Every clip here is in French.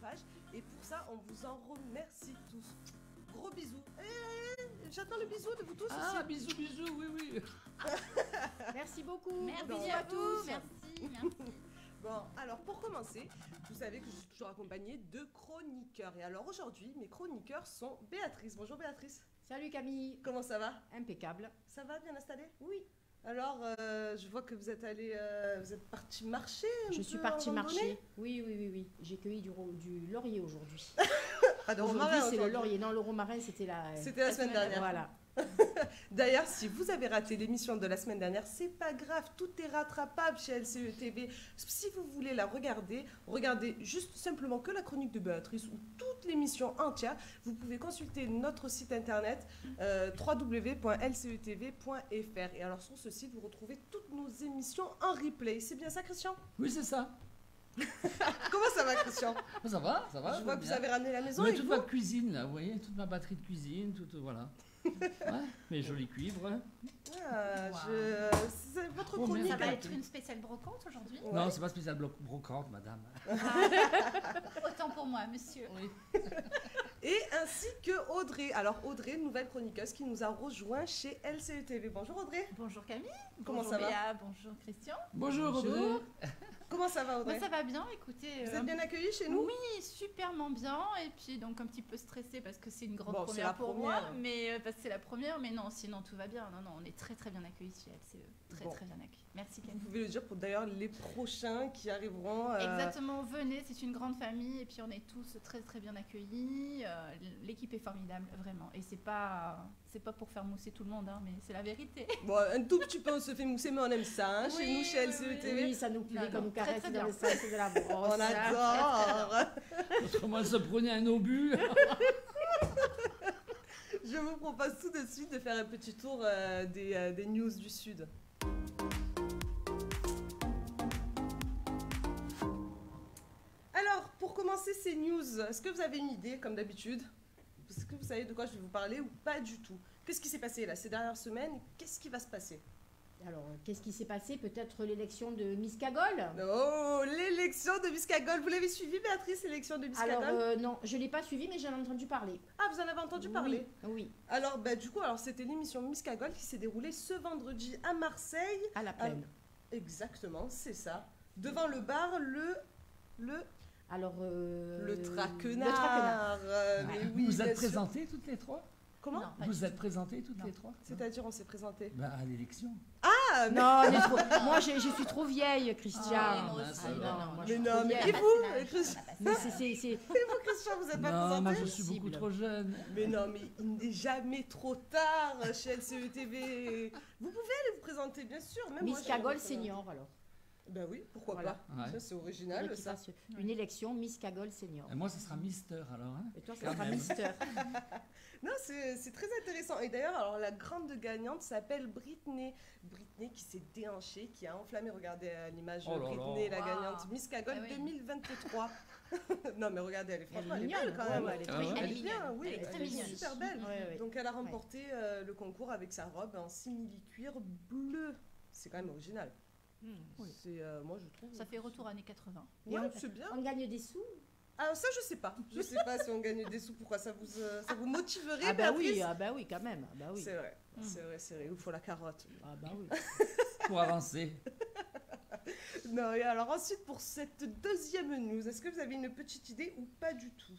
chauffage. Et pour ça, on vous en remercie tous. Gros bisous. J'attends le bisou de vous tous aussi. Bisous, bisous, oui, oui. Merci beaucoup. Merci à tous. Merci. Bon, alors pour commencer, vous savez que je suis toujours accompagnée de chroniqueurs. Et alors aujourd'hui, mes chroniqueurs sont Béatrice. Bonjour Béatrice. Salut Camille. Comment ça va? Impeccable. Ça va, bien installé? Oui. Alors, je vois que vous êtes parti marcher. Je suis partie marcher. Oui. J'ai cueilli du laurier aujourd'hui. Aujourd'hui, c'est le laurier. Non, le romarin, c'était la semaine dernière. Voilà. D'ailleurs, si vous avez raté l'émission de la semaine dernière, c'est pas grave, tout est rattrapable chez LCE TV. Si vous voulez la regarder, regardez juste simplement que la chronique de Béatrice ou toute l'émission entière. Vous pouvez consulter notre site internet www.lcetv.fr. Et alors sur ce site, vous retrouvez toutes nos émissions en replay. C'est bien ça, Christian? Oui, c'est ça. Comment ça va, Christian? Ça va. Je vois que vous avez ramené la maison. Mais toute ma cuisine, là, vous voyez, toute ma batterie de cuisine, toute, voilà. Ouais, mes jolis cuivres. C'est votre chronique. Ça va être une spéciale brocante aujourd'hui? Ouais. Non, c'est pas spécial brocante, madame. Autant pour moi, monsieur. Oui. Et ainsi que Audrey. Alors Audrey, nouvelle chroniqueuse qui nous a rejoint chez LCE TV. Bonjour Audrey. Bonjour Camille. Comment bonjour ça va? Béa, bonjour Christian. Bonjour, Audrey. Comment ça va Audrey? Ça va bien, écoutez. Vous êtes bien accueillis chez nous? Oui, superment bien. Et puis donc un petit peu stressée parce que c'est une grande Bon, première pour moi. première. Mais parce que c'est la première, mais non, sinon tout va bien. Non, on est très très bien accueillis chez LCE. Très Bon. très bien accueillis. Merci Vous Camille. pouvez le dire pour d'ailleurs les prochains qui arriveront. Exactement, venez, c'est une grande famille et puis on est tous très très bien accueillis. L'équipe est formidable, vraiment. Et c'est pas pour faire mousser tout le monde, hein, mais c'est la vérité. Bon, un tout petit peu on se fait mousser, mais on aime ça hein, chez Oui, nous, chez oui, LCE oui. TV. Oui, ça nous plaît Non, quand non, nous très, caresse très dans bien. le sens de la brosse. On adore. Autrement, elle se prenait un obus. Je vous propose tout de suite de faire un petit tour des news du Sud. Alors, pour commencer ces news, est-ce que vous avez une idée, comme d'habitude? Est-ce que vous savez de quoi je vais vous parler ou pas du tout? Qu'est-ce qui s'est passé là ces dernières semaines? Qu'est-ce qui va se passer? Alors, qu'est-ce qui s'est passé? Peut-être l'élection de Miss Cagole? Oh, l'élection de Miss Cagole. Vous l'avez suivi, Béatrice, l'élection de Miss Cagole? Alors, non, je ne l'ai pas suivi, mais j'en ai entendu parler. Ah, vous en avez entendu parler? Oui, Alors, du coup, c'était l'émission Miss Cagole qui s'est déroulée ce vendredi à Marseille. à la plaine. Exactement, c'est ça. Devant le bar, le Alors, Traquenard. Le Traquenard. Mais oui, Vous êtes bien sûr. présentées toutes les trois? Comment? Non, pas Vous du êtes tout. présentées toutes Non. les trois? C'est-à-dire, on s'est présenté. À l'élection. Ah, mais, Non, on est trop... moi, je suis trop vieille, Christian. Ah, moi Ah, aussi. ça va. non, moi, je mais suis non, trop mais vieille. et vous, Christian, Christian, Mais c'est... et vous, Christian, vous n'êtes pas Non, moi présenté? je suis beaucoup trop jeune. Mais non, mais il n'est jamais trop tard chez LCE TV. Vous pouvez aller vous présenter, bien sûr. Même moi, Miss je vais Cagole vous présenter. senior, alors. Ben oui, pourquoi Voilà. pas. Ouais. Ça, c'est original, Qui ça. fasse une élection Miss Cagole senior. Et moi, ce sera Mister alors. Hein? Et toi, ça Quand sera même. Mister. Non, c'est très intéressant. Et d'ailleurs, alors la grande gagnante s'appelle Britney. Britney qui s'est déhanchée, qui a enflammé. Regardez à l'image, Oh là Britney, là. la Wow. gagnante Miss Cagole Ah oui. 2023. Non, mais regardez, elle est franchement, elle est mignonne. belle quand même. Ouais, elle est Ah très ouais. Elle est mignonne. bien, oui, Elle est très elle est mignonne. super belle. Ouais, ouais. Donc elle a remporté le concours avec sa robe en simili-cuir bleu. C'est quand même original. C'est, moi je trouve. Ça fait retour années 80. Ouais, c'est bien. On gagne des sous? Ah, ça je sais pas. Je sais pas si on gagne des sous. Pourquoi ça vous motiverait, Ah bah oui, Béatrice quand même. Ah bah oui. C'est vrai, c'est vrai, c'est vrai. Il faut la carotte. Ah bah oui. Pour avancer. Non, et alors ensuite pour cette deuxième news, est-ce que vous avez une petite idée ou pas du tout?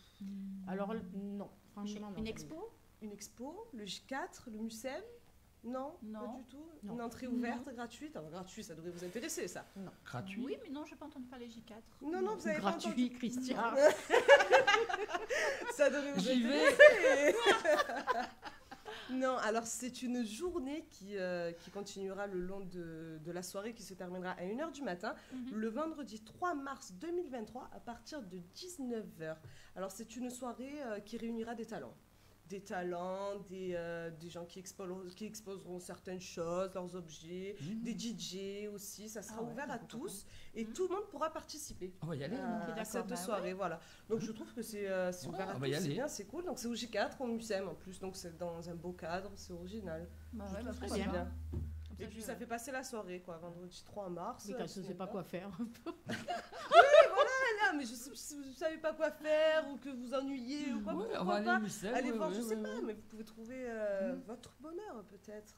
Alors, non, franchement, non. Une expo? Une expo, le J4, le MUSEM? Non, Non. pas du tout. Non. Une entrée ouverte, gratuite? Alors gratuit, ça devrait vous intéresser ça. Gratuit. Oui, mais non, je n'ai pas entendu parler J4. Non, non, vous avez pas entendu. Gratuit, Christian. Ça devrait vous J'y vais. intéresser. Non, alors c'est une journée qui continuera le long de la soirée, qui se terminera à 1h du matin, le vendredi 3 mars 2023 à partir de 19h. Alors c'est une soirée qui réunira des talents. Des talents, des gens qui exposeront certaines choses, leurs objets, des DJ aussi, ça sera ouvert à tous et tout le monde pourra participer On va y aller. à d'accord, cette bah soirée. Voilà. Donc je trouve que c'est ouvert à on tous, va y c'est aller. bien, c'est cool. Donc c'est au J4, au MUSEM en plus, donc c'est dans un beau cadre, c'est original. Bah Je ouais, trouve bah, que très c'est bien. Et puis ça fait passer la soirée, quoi, vendredi 3 mars. Oui, quand je ne sais pas quoi faire. pas, mais si vous ne savez pas quoi faire ou que vous ennuyez ou quoi, pourquoi pas allez voir, je sais pas, mais vous pouvez trouver votre bonheur peut-être.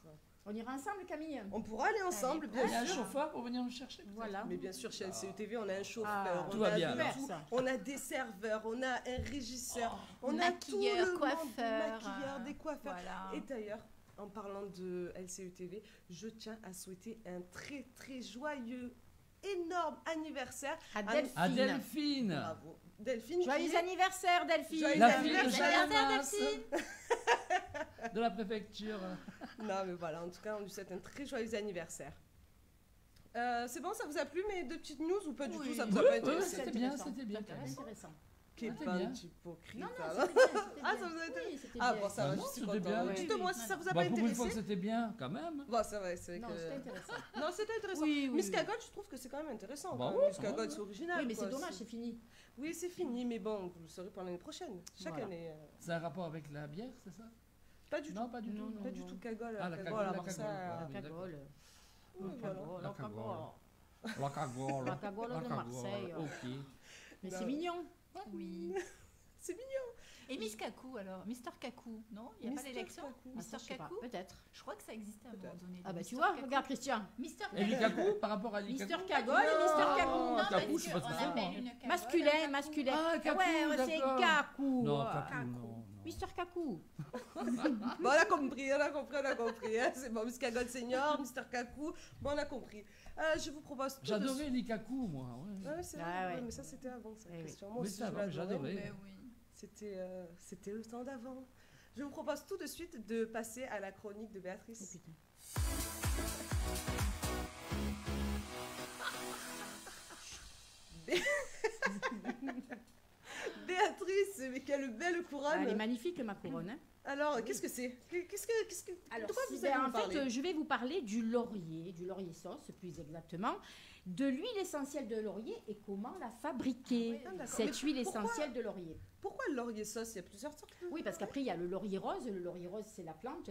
On ira ensemble, Camille? On pourra aller ensemble, bien sûr. Il y a un chauffeur pour venir nous chercher. Voilà. Mais bien sûr, chez LCETV, on a un chauffeur, tout va bien. On a des serveurs, on a un régisseur, on a tout maquilleur, le coiffeur, monde, des maquilleurs, des coiffeurs. Voilà. Et d'ailleurs, en parlant de LCETV, je tiens à souhaiter un très très joyeux, énorme anniversaire à Delphine. À Delphine. Bravo. Delphine. Joyeux anniversaire, Delphine. Joyeux La fille de anniversaire, Delphine. De la préfecture. Non, mais voilà, en tout cas, on lui souhaite un très joyeux anniversaire. C'est bon, ça vous a plu, mes deux petites news ou pas du tout? Ça vous a pas intéressé? C'était bien, c'était bien. Intéressant. Qui est C'était pas bien. hypocrite. Non, ça non, va. c'était bien. Ah, ça vous a intéressé? Oui, c'était Ah bien. bon, ça va, Non, je suis c'était bien. contente. Oui, Dites-moi oui. si ça vous a Bah, pas pour une fois que intéressé. c'était bien, quand même. Bon, ça va, c'est vrai Non, que... c'était intéressant. Non, c'était intéressant. Oui, oui, Miss oui. Cagole, je trouve que c'est quand même intéressant. Bah quand oui, Miss Cagole, c'est original. Oui, mais quoi, c'est dommage, c'est fini. Oui, c'est fini, mais bon, vous le saurez pour l'année prochaine. Chaque Voilà. année. C'est un rapport avec la bière, c'est ça? Pas du Non, tout. pas du tout. Pas du tout, Cagole. Ah, la Cagole, cagole, à la Marseille. cagole, La cagole. Oui, voilà. La cagole. La cagole. La cagole de Marseille. Ok. Mais Non. c'est mignon. Oui. C'est mignon. Et Miss Kakou alors? Mister Kakou, non? Il n'y a pas Mister l'élection? Kakou. Mister Je sais pas, Kakou? peut-être. Je crois que ça existait à un moment donné. Ah bah Mister tu vois, Kakou. regarde Christian. Mister Et Likaku, par rapport à Mister Likaku? Cagole et Mister Cagou. Non, Kakou, parce je sais pas ce que qu'on c'est, appelle moi. une cagole Masculin, un Kakou. masculin. Ah, Kakou, ouais, c'est d'accord. Kakou. Non, Ah. Kakou, non. Mister Kakou. Bon, on a compris, on a compris. Hein. C'est bon, Miss Cagole Senior, Mister Kakou. Bon, on a compris. Je vous propose tout de J'adorais Likaku, moi. Ouais. Ouais, c'est vrai, Ah ouais. ouais, mais ça c'était avant, ça, Eh oui. Christian. Moi Oui, aussi, ça je va, l'adorais, j'adorais. mais Mais oui. C'était le temps d'avant. Je vous propose tout de suite de passer à la chronique de Béatrice. Béatrice, mais quelle belle couronne. Elle est magnifique, ma couronne. Hein. Alors, qu'est-ce que c'est? Qu'est-ce que Alors, de quoi vous ben, allez en nous parler? fait, je vais vous parler du laurier sauce, plus exactement, de l'huile essentielle de laurier et comment la fabriquer, Ah, d'accord. cette Mais huile pourquoi- essentielle de laurier. Pourquoi le laurier sauce? Il y a plusieurs sortes. Oui, parce qu'après, il y a le laurier rose. Le laurier rose, c'est la plante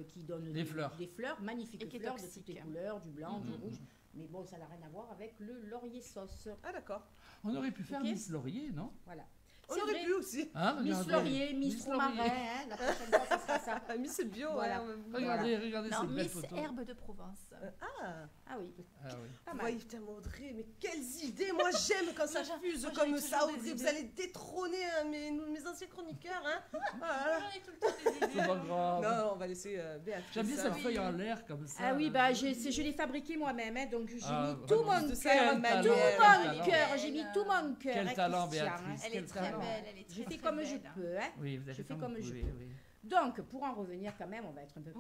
qui donne Des fleurs. Des fleurs, magnifiques Et qui est fleurs de toxique. toutes les couleurs, du blanc, du Mhm. rouge. Mais bon, ça n'a rien à voir avec le laurier sauce. Ah, d'accord. On aurait pu faire Ok. Miss Laurier, non? Voilà. On C'est aurait vrai. pu aussi. Hein, Miss regardez. Laurier, Miss Romarin, Laurier. hein, la prochaine fois, ça sera ça. Ah, mais c'est bio, Voilà. ouais, on va vous- Regardez, regardez Non, ces belles Miss photos. Herbe de Provence. Ah, Ah oui, Ah oui. pas vous mal. voyez, putain, Audrey, mais quelles idées! Moi, j'aime quand ça Moi, fuse moi, comme j'ai ça, toujours des Audrey. Vous idées. allez détrôner mes anciens chroniqueurs, hein? Voilà. J'en ai tout le temps des idées. C'est pas grave. Non, on va laisser Béatrice. J'aime bien ça. cette feuille en l'air comme ça. Ah oui, là. bah je l'ai fabriqué moi-même, hein, donc j'ai Ah, mis tout vraiment. mon De ça, cœur, Manuel. tout Quel mon talent. cœur, j'ai mis tout mon cœur. Quel hein, talent, Christian, hein. Béatrice. Elle Quel est très talent. belle, elle est très, Je fais très comme belle. je peux, hein. Oui, vous avez Je fait fais comme je oui, peux. oui. Donc, pour en revenir quand même, on va être un peu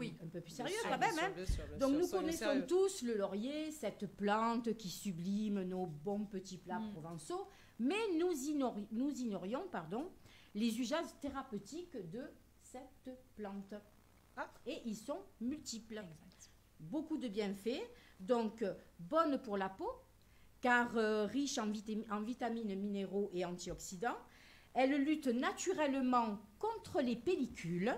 plus sérieux Bien quand sûr, même. bien Hein. sûr, bien sûr, bien Donc, sûr, nous soyons connaissons sérieux. tous le laurier, cette plante qui sublime nos bons petits plats provençaux, mais nous ignorions les usages thérapeutiques de cette plante. Ah. Et ils sont multiples. Exact. Beaucoup de bienfaits, donc bonne pour la peau, car riche en vitamines, minéraux et antioxydants. Elle lutte naturellement contre les pellicules.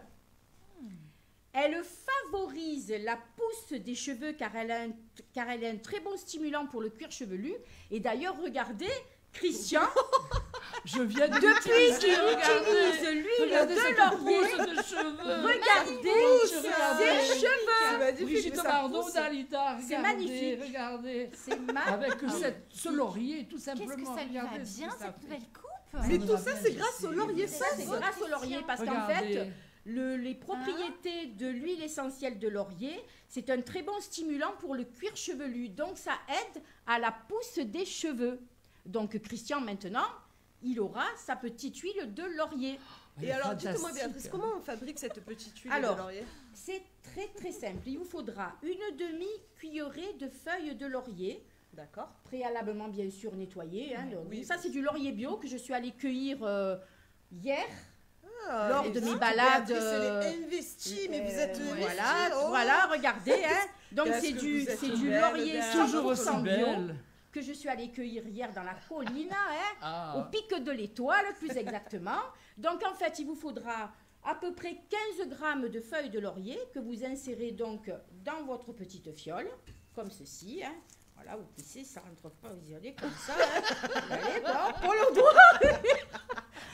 Elle favorise la pousse des cheveux car elle est un très bon stimulant pour le cuir chevelu. Et d'ailleurs, regardez, Christian, Je viens de depuis qu'il utilise l'huile Regardez de cette laurier, pousse de cheveux. regardez Regardez. ses cheveux. C'est magnifique, Brigitte mais ça Bardot pousse. d'Alita, C'est regardez, magnifique. regardez. C'est Avec magnifique. ce laurier, tout simplement. Qu'est-ce que ça lui va regardez ce que bien, ça cette fait. nouvelle coupe? Mais Ça tout va ça, bien, c'est je grâce sais. au laurier Ça, sauce. c'est grâce au laurier, parce qu'en Regardez. fait, les propriétés de l'huile essentielle de laurier, c'est un très bon stimulant pour le cuir chevelu. Donc, ça aide à la pousse des cheveux. Donc, Christian, maintenant, il aura sa petite huile de laurier. Elle Et est alors, dites-moi, fantastique. Béatrice, comment on fabrique cette petite huile Alors, de laurier? C'est très, très simple. Il vous faudra une demi-cuillerée de feuilles de laurier, D'accord. préalablement, bien sûr, nettoyées. Hein, donc, Oui. ça, c'est du laurier bio que je suis allée cueillir hier. Ah, Lors mais de mes dites, balades, Béatrice, elle est investie, mais vous êtes voilà, oh. voilà, regardez. Hein. Donc, Qu'est-ce c'est que du, vous êtes c'est du belle, laurier Béatrice. Toujours aussi 100% bio belle. que je suis allée cueillir hier dans la colline, hein, au Ah. pic de l'étoile, plus exactement. Donc, en fait, il vous faudra à peu près 15 grammes de feuilles de laurier que vous insérez donc dans votre petite fiole, comme ceci. Hein. Voilà, vous plissez, ça rentre pas, vous y allez comme ça. Vous allez, quoi, pour le doigt.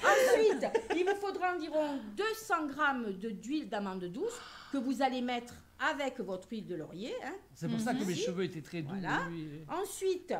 Ensuite, il vous faudra environ 200 grammes d'huile d'amande douce que vous allez mettre avec votre huile de laurier. Hein. C'est pour ça que mes cheveux étaient très doux. Voilà. Oui. Ensuite,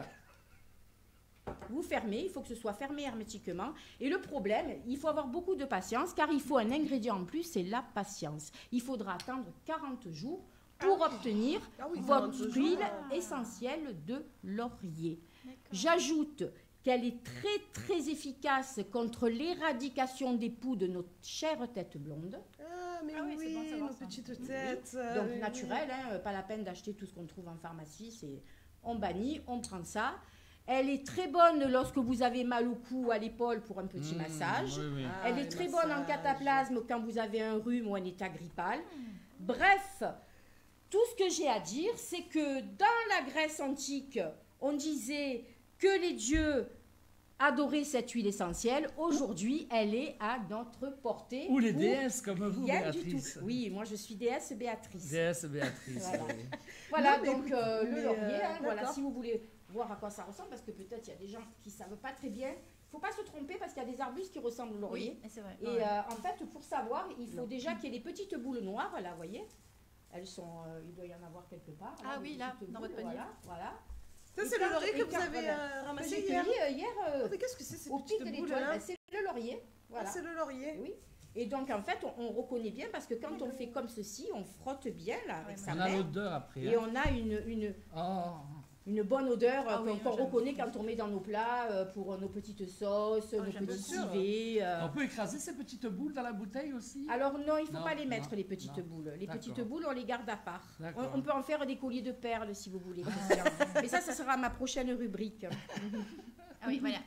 vous fermez, il faut que ce soit fermé hermétiquement. Et le problème, il faut avoir beaucoup de patience car il faut un ingrédient en plus, c'est la patience. Il faudra attendre 40 jours pour obtenir votre 40 huile jours. essentielle de laurier. D'accord. J'ajoute qu'elle est très très efficace contre l'éradication des poux de notre chère tête blonde. Ah, mais Ah oui, c'est bon à savoir nos ça. petites têtes. Donc oui. naturel, hein, pas la peine d'acheter tout ce qu'on trouve en pharmacie, c'est on bannit, on prend ça. Elle est très bonne lorsque vous avez mal au cou ou à l'épaule pour un petit massage. Oui. Ah, Elle est les très bonne en massages. cataplasme quand vous avez un rhume ou un état grippal. Bref, tout ce que j'ai à dire, c'est que dans la Grèce antique, on disait que les dieux adoraient cette huile essentielle. Aujourd'hui, elle est à notre portée. Ou les déesses comme vous, Rien du tout. Béatrice. Oui, moi je suis déesse Béatrice. Déesse Béatrice. Voilà. oui. Voilà, Non, mais donc écoute, le mais, laurier, hein, voilà, d'accord. si vous voulez voir à quoi ça ressemble, parce que peut-être il y a des gens qui ne savent pas très bien. Il ne faut pas se tromper parce qu'il y a des arbustes qui ressemblent au laurier. Oui, et c'est vrai. Et Ouais. En fait, pour savoir, il faut déjà qu'il y ait les petites boules noires, là, vous voyez. Elles sont, il doit y en avoir quelque part. Ah les oui, là, petites dans boules, votre panier. Voilà. Ça, Et c'est quand- le laurier et que vous quand- avez voilà. Que ramassé j'ai hier. cueilli hier Oh, mais qu'est-ce que c'est ces au pic petites de boules l'étoile. là Ben, c'est le laurier. Voilà. Ah, c'est le laurier. Oui. Et donc, en fait, on reconnaît bien parce que quand on fait comme ceci, on frotte bien là, avec Ouais, sa On a main. l'odeur après. Et hein. on a Oh. une bonne odeur Ah oui, qu'on j'aime reconnaît beaucoup. quand on met dans nos plats pour nos petites sauces, nos j'aime petits beaucoup. civets. On peut écraser ces petites boules dans la bouteille aussi. Alors non, il ne faut Non, pas les mettre, non, les petites non. boules. Les D'accord. petites boules, on les garde à part. D'accord. On peut en faire des colliers de perles si vous voulez. Christian. Mais ça sera ma prochaine rubrique. Ah oui, voilà.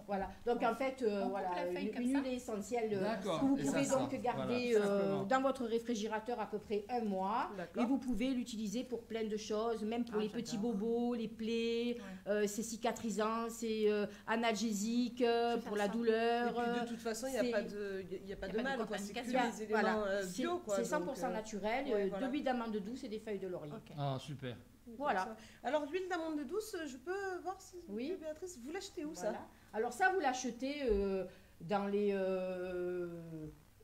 Voilà. Donc en fait, coupe voilà, la feuille comme une ça. huile essentielle D'accord. que vous Et ça pouvez sort. donc garder Voilà, simplement. dans votre réfrigérateur à peu près 1 mois. Et D'accord. vous pouvez l'utiliser pour plein de choses, même pour Ah, les petits j'adore. bobos, les plaies. C'est cicatrisant, c'est analgésique vais pour faire la ça. douleur. Et puis de toute façon, il n'y a c'est- pas de, il y a pas y a de pas de mal, quoi. C'est que contre-indication. les éléments Voilà, bio, quoi. c'est donc, 100% naturel, ouais, de voilà. l'huile d'amande douce et des feuilles de laurier. Ok. Ah, super. Voilà. comme ça. Alors, l'huile d'amande douce, je peux voir si Oui. Béatrice, vous l'achetez où Voilà. ça? Alors ça, vous l'achetez dans les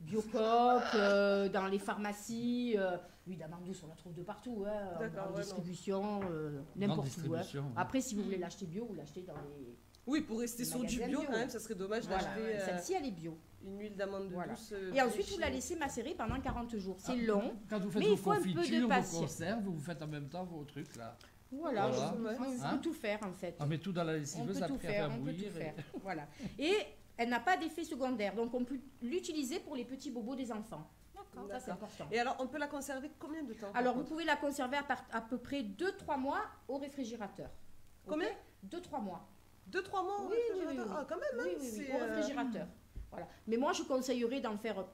Biocoop, dans les pharmacies. L'huile d'amande douce, on la trouve de partout, hein, D'accord, en ouais, distribution, Grande n'importe où. Hein. distribution. Après, si vous voulez l'acheter bio, vous l'achetez dans les... Oui, pour rester Les sur du magasins bio, bio. quand même, ça serait dommage Voilà, d'acheter celle-ci, elle est bio. une huile d'amande Voilà. douce. Et ensuite, vous fraîchie. la laissez macérer pendant 40 jours. C'est Ah, long. Quand vous faites Mais vos il faut un peu de confitures, vos patience. conserves, vous faites en même temps vos trucs là. Voilà, Voilà. on Hein peut tout faire en fait. On met tout dans la On peut lessiveuse tout après à faire, faire on peut tout bouillir. faire. Voilà. Et elle n'a pas d'effet secondaire, donc on peut l'utiliser pour les petits bobos des enfants. D'accord. Ça, c'est important. Et alors, on peut la conserver combien de temps? par Alors, vous contre pouvez la conserver à peu près 2-3 mois au réfrigérateur. Combien? 2-3 mois. 2-3 mois au Oui, oui, réfrigérateur? oui, oui. Ah, quand même, hein, Oui, c'est, au réfrigérateur. Voilà. Mais moi, je conseillerais d'en faire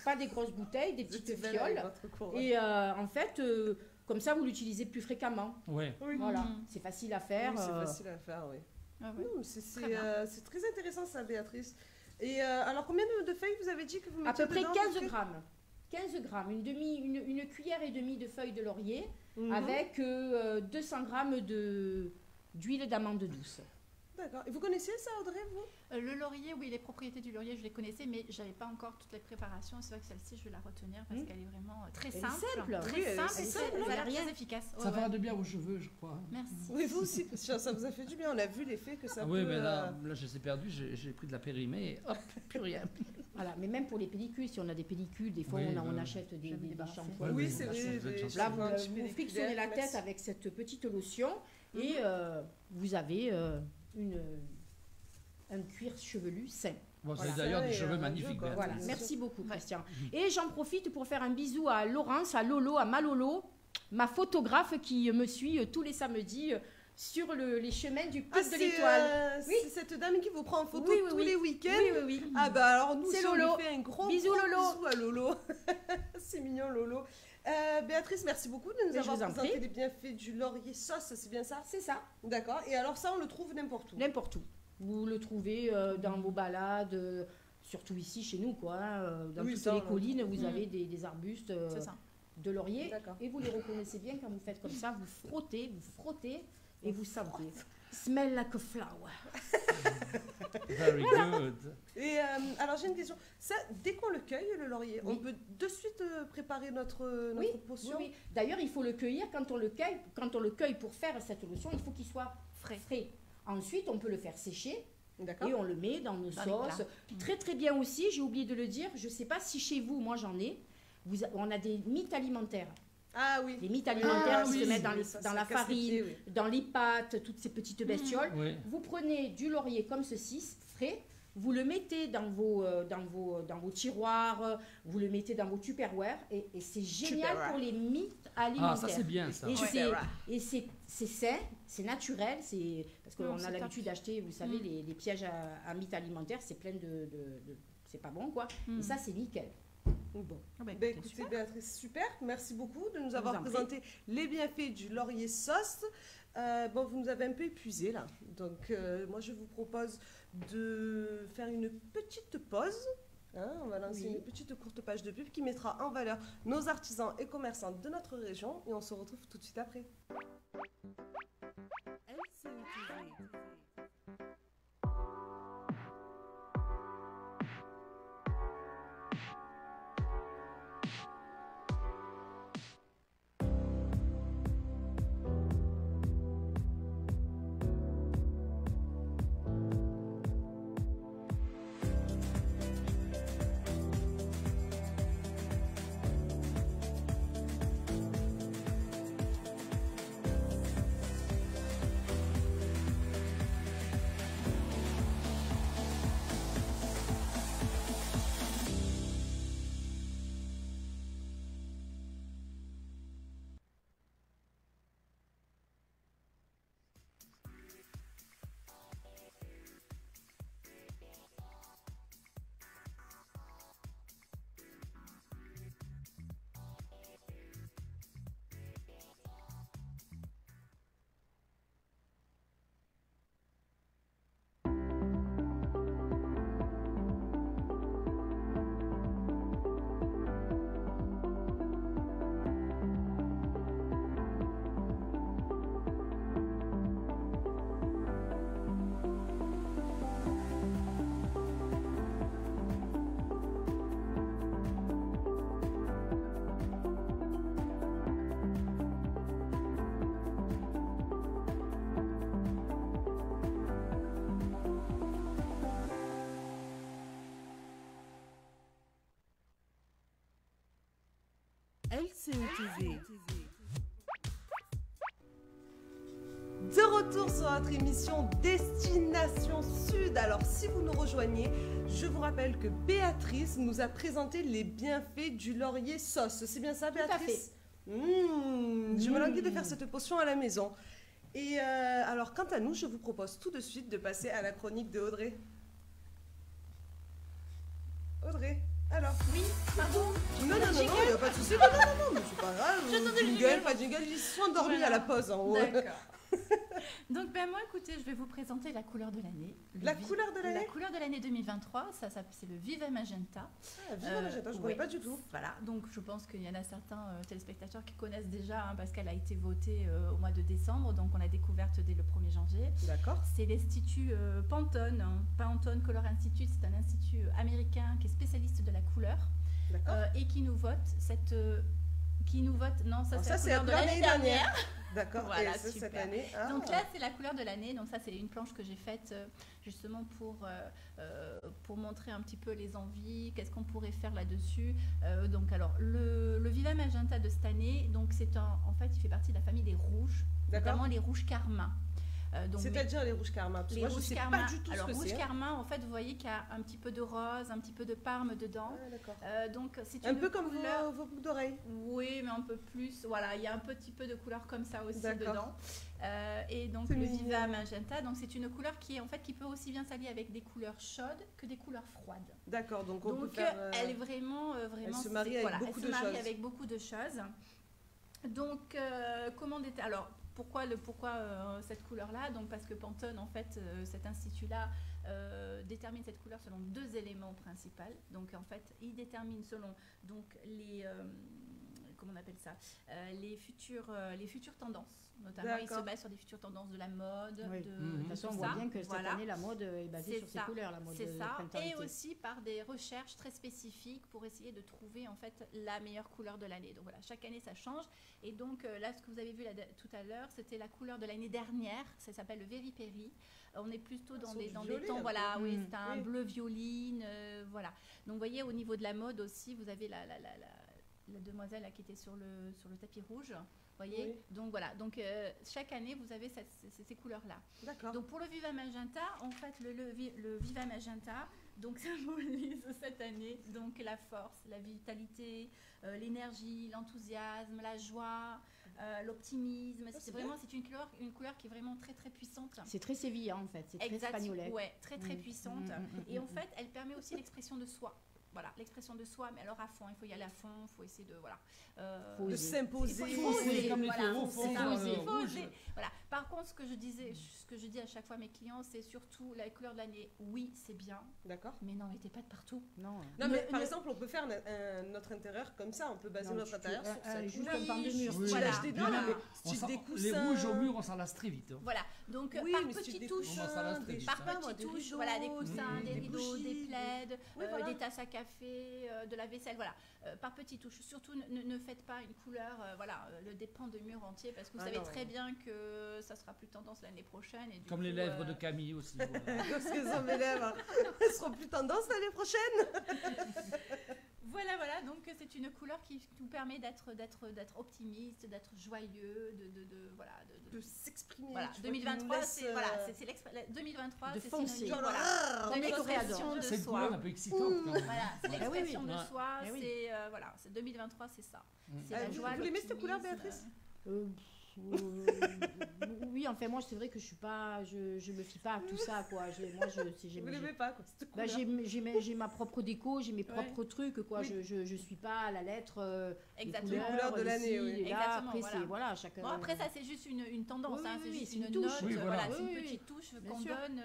pas des grosses bouteilles, des petites c'est belle avec fioles. votre courage. Et en fait, comme ça, vous l'utilisez plus fréquemment. Ouais. Oui. Voilà. Mhm. C'est facile à faire. Oui, c'est facile à faire, oui. Ah ouais. Non, Très bien. c'est très intéressant ça, Béatrice. Et alors, combien de feuilles vous avez dit que vous À mettiez peu près dedans, 15 grammes. 15 grammes, une cuillère et demie de feuilles de laurier Mhm. avec 200 grammes d'huile d'amande douce. D'accord. Et vous connaissiez ça, Audrey, vous? Le laurier, oui, les propriétés du laurier, je les connaissais, mais je n'avais pas encore toutes les préparations. C'est vrai que celle-ci, je vais la retenir parce Mhm. qu'elle est vraiment très Elle est simple. simple. Très Oui, elle est simple et simple, très, elle elle a a rien. très efficace. Ça Ouais, fera ouais. de bien aux cheveux, je crois. Merci. Oui, vous aussi, parce que ça vous a fait du bien. On a vu l'effet que ça Ah peut... oui, mais là je les ai perdus, j'ai pris de la périmée et hop, plus rien. Voilà, mais même pour les pellicules, si on a des pellicules, des fois Oui, on oui. achète des J'aime les barrer. shampoings. Ouais, Oui, oui, c'est la vrai. chose de j'ai- toute j'ai Là, façon. fait un petit vous pelliculaire, frictionnez la tête merci. avec cette petite lotion et vous avez un cuir chevelu sain. Bon, Voilà. c'est d'ailleurs des Et, cheveux Dieu, magnifiques. quoi. Béatrice. Voilà, bien merci beaucoup Ouais. Christian. Et j'en profite pour faire un bisou à Laurence, à Lolo, à Malolo, ma photographe qui me suit tous les samedis sur les chemins du Pic Ah, de c'est l'Étoile. Oui. c'est cette dame qui vous prend en photo Oui, oui, tous oui. les week-ends. Oui, oui, oui. Ah bah alors nous, C'est si on Lolo. lui fait un gros Bisous, gros Lolo. bisou à Lolo. C'est mignon Lolo. Béatrice, merci beaucoup de nous Mais je avoir vous en présenté prie. les bienfaits du laurier sauce, c'est bien ça? C'est ça, D'accord. Et alors ça, on le trouve n'importe où. n'importe où. Vous le trouvez dans vos balades, surtout ici chez nous, quoi. Dans Oui, toutes ça, les on- collines, vous Mm. avez des arbustes C'est ça. de laurier. D'accord. Et vous les reconnaissez bien quand vous faites comme ça, vous frottez, Et vous savez, smell like a flower. Very good. Et alors j'ai une question. Ça, dès qu'on le cueille, le laurier, Oui. on peut de suite préparer notre Oui, potion. oui. D'ailleurs, il faut le cueillir quand on le cueille pour faire cette lotion, il faut qu'il soit frais. Ensuite, on peut le faire sécher. D'accord. Et on le met dans nos Dans les sauces. Très très bien aussi, j'ai oublié de le dire, je ne sais pas si chez vous, moi j'en ai, on a des mythes alimentaires. Ah oui. Les mythes alimentaires qui oui. se mettent Ça dans la casse les farine, pieds, oui. dans les pâtes, toutes ces petites bestioles. Oui. Vous prenez du laurier comme ceci, frais, vous le mettez dans vos tiroirs, vous le mettez dans vos Tupperware et c'est génial Tupperware. pour les mythes Ah, alimentaires. ça c'est bien ça. Et Ouais. c'est sain, c'est naturel, parce Non, qu'on c'est a top. l'habitude d'acheter, vous savez, les pièges à mythes alimentaires, c'est plein c'est pas bon quoi. Et ça c'est nickel. Bon. Ah bah, Ben, écoutez, écoutez, super. Béatrice, super. Merci beaucoup de nous vous avoir en prie. présenté les bienfaits du laurier sauce. Bon, vous nous avez un peu épuisés là. Donc, moi, je vous propose de faire une petite pause. Hein, on va lancer Oui. une petite courte page de pub qui mettra en valeur nos artisans et commerçants de notre région. Et on se retrouve tout de suite après. LCOTV. De retour sur notre émission Destination Sud. Alors, si vous nous rejoignez, je vous rappelle que Béatrice nous a présenté les bienfaits du laurier sauce. C'est bien ça, Tout à Béatrice? Je me languis de faire cette potion à la maison. Et alors, quant à nous, je vous propose tout de suite de passer à la chronique de Audrey. Audrey, alors? Oui, pardon. Non, il n'y a pas de souci. Non, mais c'est pas grave. J'attendais le Jingle, jingle. pas de jingle, ils se sont endormis Voilà. à la pause en haut. D'accord. Donc ben moi écoutez, je vais vous présenter la couleur de l'année. La couleur de l'année? La couleur de l'année 2023, ça c'est le Vive Magenta. Ah, vive Magenta, je ne connais ouais. pas du tout. Voilà, donc je pense qu'il y en a certains téléspectateurs qui connaissent déjà hein, parce qu'elle a été votée au mois de décembre, donc on l'a découverte dès le 1er janvier. D'accord. C'est l'Institut Pantone, hein. Pantone Color Institute, c'est un institut américain qui est spécialiste de la couleur D'accord. et qui nous vote cette... qui nous vote, non, ça Alors c'est ça, la c'est la couleur de couleur l'année de l'année dernière. D'accord. Voilà, et c'est cette super. année. Ah. Donc là, c'est la couleur de l'année. Donc ça, c'est une planche que j'ai faite justement pour montrer un petit peu les envies, qu'est-ce qu'on pourrait faire là-dessus. Donc alors, le Viva Magenta de cette année, donc c'est en fait, il fait partie de la famille des rouges, D'accord. notamment les rouges carmin. Donc, C'est-à-dire les rouges karma. Parce que les moi, je rouges sais carmin. pas du tout Alors, ce que rouge c'est. carmin, en fait, vous voyez qu'il y a un petit peu de rose, un petit peu de parme dedans. Ah, d'accord. Donc c'est Un une peu comme couleur. vos boucles d'oreilles. Oui, mais un peu plus. Voilà, il y a un petit peu de couleur comme ça aussi D'accord. dedans. Et donc C'est le mignon. Viva Magenta, donc c'est une couleur qui peut aussi bien s'allier avec des couleurs chaudes que des couleurs froides. D'accord, donc on peut Donc faire. elle est vraiment, elle se c'est- marie avec voilà, beaucoup elle de se marie choses. avec beaucoup de choses. Donc alors pourquoi cette couleur-là? Donc parce que Pantone, en fait, cet institut-là détermine cette couleur selon deux éléments principaux. Donc en fait, il détermine selon donc comment on appelle ça, les futures tendances. Notamment, il se D'accord. base sur des futures tendances de la mode, Oui. de, De toute façon, on tout voit ça. bien que cette Voilà. année, la mode est basée C'est sur ces ça, couleurs, la mode C'est ça, et printemps-été. aussi par des recherches très spécifiques pour essayer de trouver en fait la meilleure couleur de l'année. Donc voilà, chaque année ça change. Et donc là, ce que vous avez vu tout à l'heure, c'était la couleur de l'année dernière. Ça s'appelle le Very Perry. On est plutôt dans sur des du dans violet, des tons, un voilà, peu. oui, c'est un Oui. bleu violine, voilà. Donc vous voyez, au niveau de la mode aussi, vous avez la demoiselle là, qui était sur le tapis rouge. Voyez, Oui. donc voilà, donc chaque année vous avez ces couleurs-là. D'accord. Donc pour le Viva Magenta, en fait le Viva Magenta donc symbolise cette année donc la force, la vitalité, l'énergie, l'enthousiasme, la joie, l'optimisme. C'est bien. vraiment une couleur qui est vraiment très très puissante. C'est très sévillan en fait, c'est très espagnolais. Ouais, très très Mm. puissante. Mm. Et en fait, elle permet aussi l'expression de soi. Voilà, l'expression de soi, mais alors à fond, il faut y aller à fond, il faut essayer de voilà. Faut De oser. s'imposer. Il faut oser, comme les voilà, taureaux, faut faut oser, faire, il faut rouge. oser. Voilà. Par contre, ce que je dis à chaque fois à mes clients, c'est surtout la couleur de l'année. Oui, c'est bien, D'accord. mais n'en mettez pas de partout. Non, Non, mais Ne- par ne- exemple, on peut faire notre intérieur comme ça. On peut baser Non, notre tu- intérieur sur cette juste couleur. un pan de mur. Oui, Style voilà. HD2, Voilà. mais On style s'en- des les coussins. rouges au mur, on s'en lasse très vite. Hein. Voilà, donc Oui, par mais style petites des touches, On s'en lasse très vite. des par pas, moi, petites des touches, rideaux, voilà, des coussins, des des rideaux, des bougies, plaids, Oui, voilà. des tasses à café, de la vaisselle, voilà, par petites touches. Surtout, ne faites pas une couleur, des pans de mur entier, parce que vous Ah savez non. très bien que ça sera plus tendance l'année prochaine. Et du Comme les coup, lèvres de Camille aussi. voilà. Parce que sont mes lèvres. Elles seront plus tendance l'année prochaine. Voilà, donc c'est une couleur qui nous permet d'être optimiste, d'être joyeux, De s'exprimer. voilà. tu vois, qui nous 2023, laisse, c'est voilà, c'est 2023, de c'est foncer. synonyme, genre, voilà, ah, Comme les l'expression de C'est une soi. couleur un peu excitante quand même. Voilà, c'est Ah oui, l'expression oui. de Ouais. soi, Eh oui. c'est voilà, c'est 2023, c'est ça. Mm. C'est la vous joie, l'aimez cette couleur, l'optimisme. Béatrice Oui, enfin moi c'est vrai que je suis pas, je me fie pas à tout ça quoi. Vous l'aimez pas, quoi, cette Bah, couleur. j'ai ma propre déco, j'ai mes propres trucs quoi. Oui. Je suis pas à la lettre. Exactement. Les couleurs de l'année, ici oui. et là. Exactement, Après voilà. c'est voilà chacun. Bon, après ça c'est juste une tendance, Oui, hein, oui, c'est oui, juste c'est une une touche. note, Oui, voilà, voilà. c'est Oui, une oui, petite touche bien qu'on sûr. donne,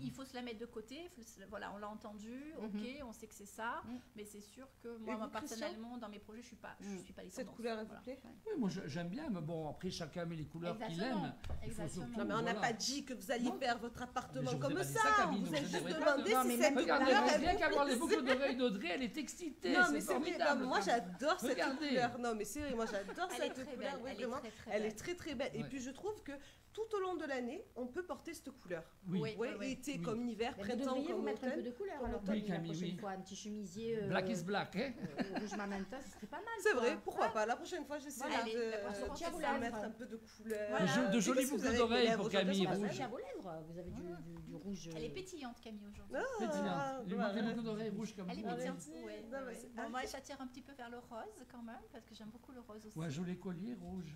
il faut se la mettre de côté, voilà, on l'a entendu, Mhm. ok, on sait que c'est ça, Mhm. mais c'est sûr que Et moi, vous, Christian personnellement, dans mes projets, je suis pas les Cette tendances. couleur, elle vous Voilà. plaît Oui, moi j'aime bien, mais bon, après chacun met les couleurs qu'il Exactement, aime. Il faut exactement. surtout- Non, mais on n'a Voilà. pas dit que vous alliez Non. faire votre appartement Mais je vous ai comme pas dit ça. ça, Camille, Vous donc avez je juste devrais pas- demandé Non, si mais cette même- couleur, Regardez, elle rien vous qu'à voir les plaisait. boucles d'oreilles d'Audrey, elle est excitée. Non, c'est mais c'est vrai, formidable. non, moi j'adore cette Regardez. couleur. Non, mais c'est vrai, moi j'adore Elle est cette très couleur. belle, Oui, elle est vraiment. très, très Elle est belle. très très belle. Et Ouais. puis je trouve que tout au long de l'année, on peut porter cette couleur. Oui. Ouais, oui. été Oui. comme hiver, Mais vous printemps devriez vous comme mettre un peu automne. de couleur Comme alors automne. Oui, Camille, la Camille, prochaine oui. fois un petit chemisier Black is black, hein. rouge magenta, ce serait pas mal. C'est quoi. vrai, pourquoi pas. La prochaine fois, j'essaierai Allez, la prochaine fois, de faites de ça. mettre un peu de couleur. Voilà. De Et jolies qu'est-ce que vous boucles avez avec d'oreilles les lèvres pour aujourd'hui? Camille Vous rouge. avez à vos lèvres, vous avez du rouge. Elle est pétillante, Camille, aujourd'hui. Ah, Pétillante. Les voilà. boucles d'oreilles rouges comme Elle est ça. Ah, pétillante, merci. ouais, Non, mais ouais. c'est- Bon, ah, moi, elle s'attire un petit peu vers le rose quand même, parce que j'aime beaucoup le rose aussi. Ou un joli collier rouge.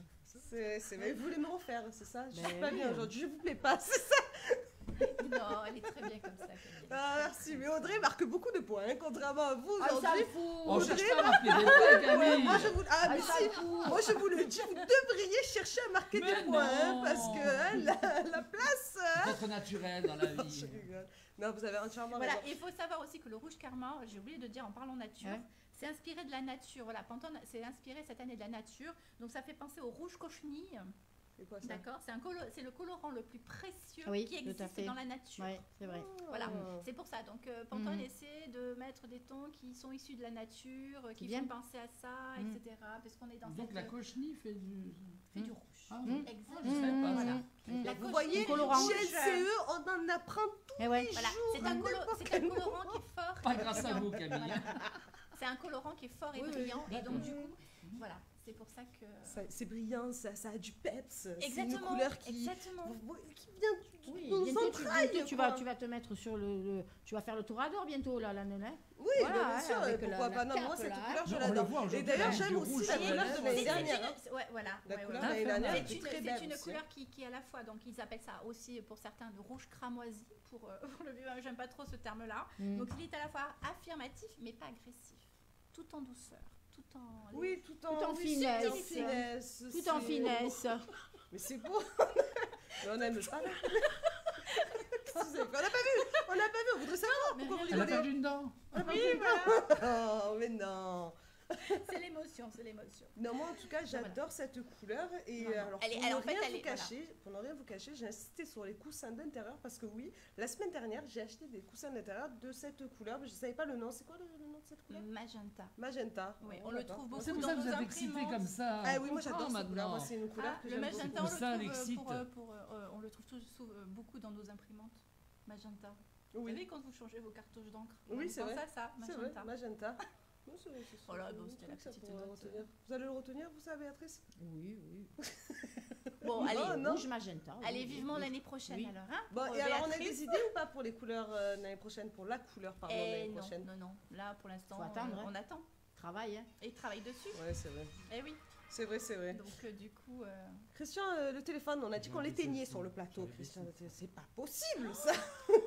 Mais vous voulez me refaire, c'est ça? Je suis Ben pas oui. bien aujourd'hui, je vous plais pas, c'est ça? Non, elle est très bien comme ça, Camille. Ah, merci, mais Audrey marque beaucoup de points, hein, contrairement à vous Ah, ça aujourd'hui. le fout. On Audrey, cherche pas à marquer des points, Camille. Moi je vous, ah, mais Ah, ça si, le fout. moi je vous le dis, vous devriez chercher à marquer Mais des points, hein, non. parce que hein, la place. Être naturel dans la Je vie. rigole. Non, vous avez entièrement Voilà, raison. il faut savoir aussi que le rouge karma, j'ai oublié de dire en parlant nature, Ouais. c'est inspiré de la nature. Voilà, Pantone c'est inspiré cette année de la nature, donc ça fait penser au rouge cochenille. C'est quoi ça? D'accord, c'est le colorant le plus précieux Oui, qui tout à existe fait. dans la nature. Ouais, c'est vrai. Voilà, Ah. c'est pour ça. Donc Pantone Mhm. essaie de mettre des tons qui sont issus de la nature, qui viennent. font penser à ça, Mhm. etc. Parce qu'on est dans Donc cette la cochenille fait du. fait du rouge. Ah, Mhm. Exactement. je savais pas, Voilà. ça. Mmh. La Vous cochenille voyez, colorant. chez LCE, on en apprend tout. Eh ouais. Voilà, c'est un colorant qui est fort. Pas et grâce à brillant. vous, Camille. Voilà. C'est un colorant qui est fort et Oui, oui, brillant, et donc d'accord. du coup, voilà, c'est pour ça que. C'est brillant, ça a du peps. C'est une Exactement. couleur qui vient Oui, de nos bientôt, entrailles, tu quoi. vas te mettre sur tu vas faire le torador bientôt là, la nana. Oui, Voilà, bien sûr, avec et pourquoi la pas. Non, moi, cape, cette là, couleur, je On le l'adore. voit Et aujourd'hui. d'ailleurs, avec j'aime du aussi rouge la sur couleur les de lèvres. l'année C'est dernière. ouais, voilà. La ouais, couleur ouais. de l'année dernière Ah, était C'est très une, belle c'est une aussi, hein. couleur qui est à la fois, donc ils appellent ça aussi pour certains le rouge cramoisi, pour le vieux, j'aime pas trop ce terme-là. Mm. Donc il est à la fois affirmatif mais pas agressif, tout en douceur, tout en. Oui, tout en oui, finesse. tout en finesse. Tout en c'est- finesse. Mais c'est beau. Mais on n'aime pas la Qu'est-ce que vous avez fait? On n'a pas vu, on voudrait savoir Mais pourquoi vous rien. Elle a rigolez. perdu une dent. Oui, voilà. Oh, mais non. C'est l'émotion, c'est l'émotion. Non, moi en tout cas, j'adore cette couleur. Et Non, non. alors, pour ne rien vous cacher, j'ai insisté sur les coussins d'intérieur parce que oui, la semaine dernière, j'ai acheté des coussins d'intérieur de cette couleur, mais je ne savais pas le nom. C'est quoi le nom de cette couleur? Magenta. Magenta. Oui, Oh, on le d'accord. trouve beaucoup C'est pour dans ça que vous nos êtes excité imprimantes. comme ça. Ah on oui, moi j'adore comprend cette couleur. Moi, maintenant. c'est une couleur que Le j'aime magenta, beaucoup. on Ça le l'excite. trouve, on le trouve beaucoup dans nos imprimantes. Magenta. Vous Oui, savez quand vous changez vos cartouches d'encre, Oui, vous c'est pensez vrai. à ça, c'est vrai, Magenta. Magenta. Voilà, bon, c'était la petite note. Retenir. Vous allez le retenir, vous savez, Béatrice? Oui, oui. Bon, Non, allez, non. Rouge magenta. oui, allez oui, vivement oui. l'année prochaine Oui. alors. Hein, Bon, pour et alors on a Béatrice. des idées ou pas pour les couleurs l'année prochaine? Pour la couleur, pardon, l'année Non, prochaine? non, non. Là, pour l'instant, Faut attendre, hein. on attend. Travail, hein. Et il travaille dessus. Ouais, c'est vrai. Eh oui. C'est vrai, c'est vrai. Donc, du coup, Christian, le téléphone, on a dit qu'on J'avais l'éteignait baissé sur le aussi. plateau. J'avais Christian, baissé. c'est pas possible ça.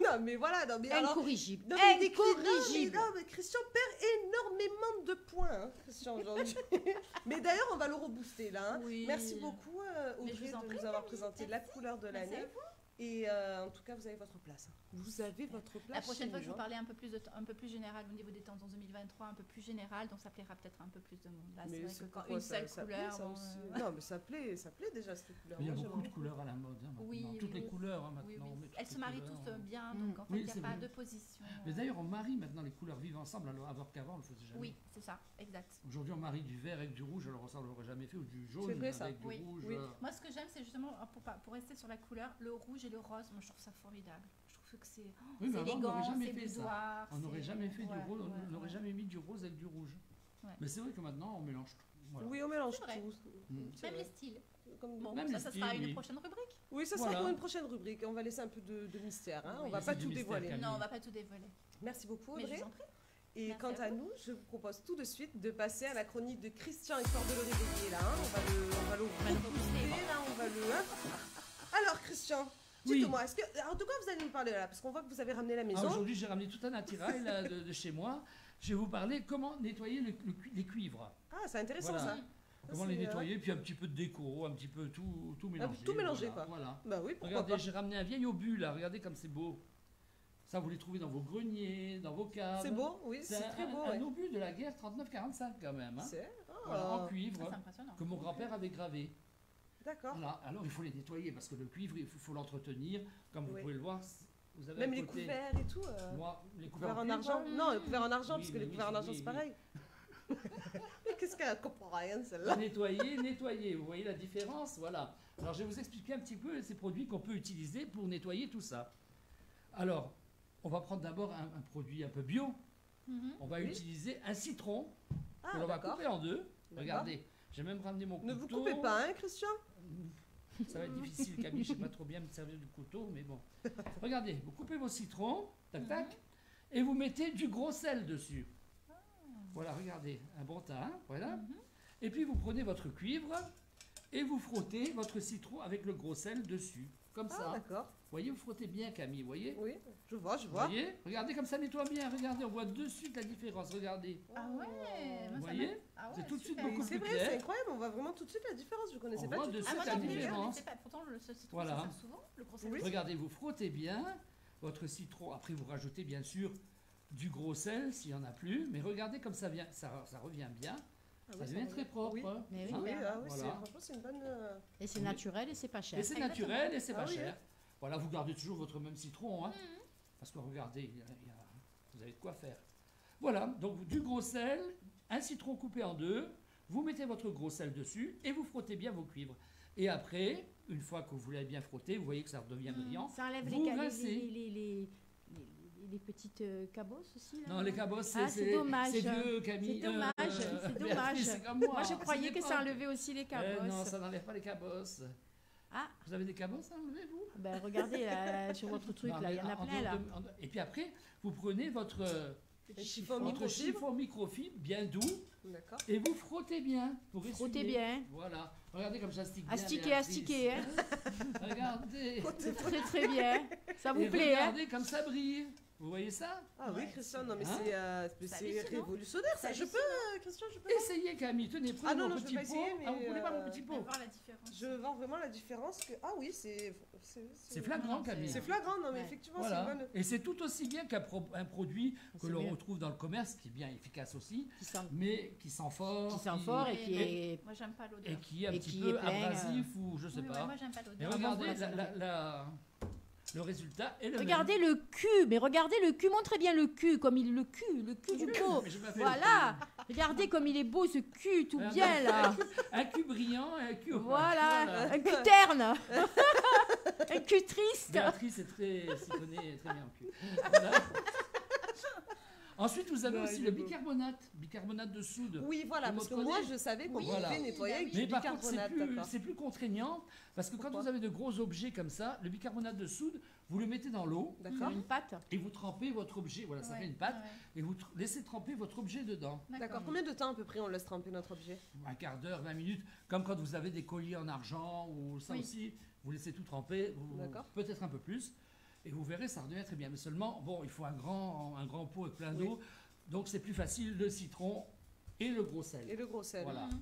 Non, mais voilà, non, mais alors. Incorrigible. Non, mais des Incorrigible. non, mais Christian perd énormément de points, hein, Christian, aujourd'hui. Mais d'ailleurs, on va le rebooster là. Hein. Oui. Merci beaucoup, Mais je Audrey, vous en de prie, nous avoir Camille. présenté la Merci. couleur de Merci à l'année. Et en tout cas, vous avez votre place. Vous avez votre place. la prochaine chez fois, je nous, vous hein. parlais un peu plus général au niveau des tendances 2023, un peu plus général, donc ça plaira peut-être un peu plus de monde. Là, c'est Mais vrai c'est que quand pourquoi une ça- seule ça plaît, couleur. ça bon, aussi. Non, mais ça plaît déjà cette couleur. Mais il y a Moi, beaucoup de j'aime couleurs à la mode hein, maintenant. Oui, Toutes oui, les oui. couleurs hein, oui, maintenant. on met oui. toutes Elles les se marient couleurs, tous hein. bien, donc en fait, Oui, il n'y a c'est pas vrai. de position. Mais d'ailleurs, on marie maintenant les couleurs vivent ensemble alors qu'avant on le faisait jamais. Oui, c'est ça, exact. Aujourd'hui, on marie du vert avec du rouge, alors ça on l'aurait jamais fait, ou du jaune C'est vrai, ça. avec du Oui, rouge. oui. Moi, ce que j'aime, c'est justement, pour rester sur la couleur, le rouge et le rose. Moi, je trouve ça formidable. Je trouve que c'est Oui, mais c'est avant, on n'aurait élégant, jamais c'est fait ça. boudoir. On n'aurait c'est- jamais fait ouais, du rose, ouais, on n'aurait ouais. jamais mis du rose avec du rouge. Ouais. Mais c'est vrai que maintenant on mélange tout. Voilà. Oui, on mélange C'est vrai. tout. Mm. C'est Même vrai. les styles. Comme- Bon, Même ça, les ça styles, sera une oui. prochaine rubrique. Oui, ça sera Voilà. pour une prochaine rubrique. On va laisser un peu de mystère. Hein. Oui. On va C'est pas du tout mystère, dévoiler. Camille. Non, on va pas tout dévoiler. Merci beaucoup, Mais je Audrey. vous en prie. Et Merci quant à à vous. nous, je vous propose tout de suite de passer à la chronique de Christian, histoire de le réveiller là. Hein. On va le rebooster, là, on va le. Hein. Alors, Christian, Oui. dites-moi, alors, de quoi vous allez nous parler là? Parce qu'on voit que vous avez ramené la Ah, maison. Aujourd'hui, j'ai ramené tout un attirail là, de chez moi. Je vais vous parler comment nettoyer les cuivres. Ah, c'est intéressant Voilà. ça. Comment c'est, les nettoyer, puis un petit peu de déco, un petit peu tout mélanger. tout mélanger, voilà, quoi. Voilà. Bah oui, pourquoi Regardez, pas. j'ai ramené un vieil obus là, regardez comme c'est beau. Ça, vous les trouvez dans vos greniers, dans vos caves. C'est beau, oui, c'est très beau. Un ouais. obus de la guerre 39-45 quand même. Hein. C'est. Voilà, en Oh, cuivre, C'est impressionnant. que mon grand-père avait gravé. d'accord. Voilà. Alors il faut les nettoyer parce que le cuivre, il faut l'entretenir. Comme vous Oui. pouvez le voir, vous avez Même à les côté, couverts et tout. Moi, les Couverts couverts en cuivre, argent. Non, les couverts en argent, Oui, parce que mais les oui, couverts en argent, oui, c'est oui. pareil. Mais qu'est-ce qu'elle comprend rien, celle-là? nettoyer. Vous voyez la différence? Voilà. Alors je vais vous expliquer un petit peu ces produits qu'on peut utiliser pour nettoyer tout ça. Alors, on va prendre d'abord un produit un peu bio. Mhm. On va Oui. utiliser un citron Ah, que l'on va d'accord. couper en deux. D'accord. Regardez, j'ai même ramené mon couteau. Ne vous coupez pas, hein, Christian? Ça va être difficile, Camille, je ne sais pas trop bien me servir du couteau, mais bon. Regardez, vous coupez vos citrons, tac tac, et vous mettez du gros sel dessus. Voilà, regardez, un bon tas, hein, voilà. Mhm. Et puis vous prenez votre cuivre et vous frottez votre citron avec le gros sel dessus, comme Ah, ça. Vous d'accord. voyez, vous frottez bien, Camille, vous voyez? Oui, je vois, je Vous vois. voyez? Regardez comme ça nettoie bien, regardez, on voit de suite la différence, regardez. Ah ouais, moi, Vous ça voyez m'a- ah ouais, C'est tout de suite super. beaucoup C'est plus vrai, clair. c'est incroyable, on voit vraiment tout de suite la différence. Je connaissais On pas voit du de tout Ah, suite moi ça. la non plus, je différence. connaissais pas. Pourtant, ce citron, Voilà. ça sert souvent, le gros sel. Oui. Regardez, vous frottez bien votre citron. Après, vous rajoutez bien sûr du gros sel s'il n'y en a plus. Mais regardez comme ça vient, ça revient bien. Ah Ça oui, devient très propre. Oui, hein. Mais oui. Hein oui, ah oui, Voilà. franchement, c'est une bonne. Et c'est Oui. naturel et c'est pas cher. Et c'est Exactement. naturel et c'est Ah pas oui, cher. Voilà, vous gardez toujours votre même citron. Hein, parce que regardez, vous avez de quoi faire. Voilà, donc du gros sel, un citron coupé en deux. Vous mettez votre gros sel dessus et vous frottez bien vos cuivres. Et après, une fois que vous l'avez bien frotté, vous voyez que ça redevient brillant. Ça enlève Vous les, rincez. les petites cabosses aussi là. Non, les cabosses, Ah, c'est dommage. c'est vieux, Camille. C'est dommage, c'est Béatrice, dommage. c'est comme moi. Moi je c'est croyais que l'époque. ça enlevait aussi les cabosses. Non, ça n'enlève pas les cabosses. Ah, Vous avez des cabosses à enlever, vous ben regardez là, sur votre truc Non, là, il y mais en a en plein dehors là. Et puis après, vous prenez votre chiffon votre microfibre. chiffon microfibre bien doux D'accord. et vous frottez bien pour essuyer. Frottez bien. Voilà. Regardez comme ça stick bien. Astiquer, Béatrice. astiquer, hein. Regardez. C'est très très bien. Ça vous Et plaît, hein. regardez comme ça brille. Vous voyez ça? Ah oui, Ouais, Christian, non mais Hein c'est hallucinant. révolutionnaire ça. C'est Je peux, Christian, je peux. Essayez Camille, tenez, prenez Ah non, mon non, je petit vais pas pot. essayer, Ah, vous mais, voulez pas mon petit On va pot? voir la différence. Je vois vraiment la différence que... Ah oui, C'est flagrant, Non, Camille. c'est flagrant, non mais Ouais. effectivement, Voilà. c'est une bonne... Et c'est tout aussi bien un produit que C'est l'on mieux. retrouve dans le commerce, qui est bien efficace aussi, Qui sent, mais qui sent fort. qui sent fort et qui est... Moi, j'aime pas l'odeur. et qui est un Et petit qui peu est plein, abrasif ou je sais Oui, ouais, pas. moi, j'aime pas Mais l'odeur. regardez voilà, le résultat est le Regardez le cul, mais regardez le cul, montrez bien le cul, comme il le cul du même. pot. Mais je m'appelle Voilà, regardez comme il est beau ce cul, tout Ah, bien là. un cul brillant et un cul opaque. Voilà, un cul terne, un cul triste. Béatrice s'y connaît très bien en cul. Voilà. Ensuite, vous avez Ouais, aussi il le est beau. bicarbonate de soude. Oui, voilà, Tout le parce que monde moi, connaît. je savais qu'on Oui, pouvait voilà. nettoyer avec Mais du par contre, bicarbonate, d'accord. c'est plus contraignant parce que quand Pourquoi vous avez de gros objets comme ça, le bicarbonate de soude, vous le mettez dans l'eau D'accord. Une pâte. et vous trempez votre objet. Voilà, ça Ouais, fait une pâte. ouais. Et vous laissez tremper votre objet dedans. D'accord. Combien de temps à peu près on laisse tremper notre objet? Un quart d'heure, 20 minutes, comme quand vous avez des colliers en argent ou ça Oui. aussi, vous laissez tout tremper, D'accord. peut-être un peu plus, et vous verrez, ça redevient très bien. Mais seulement, bon, il faut un grand pot avec plein d'eau, donc c'est plus facile, le citron et le gros sel. Et le gros sel. Voilà. Mhm.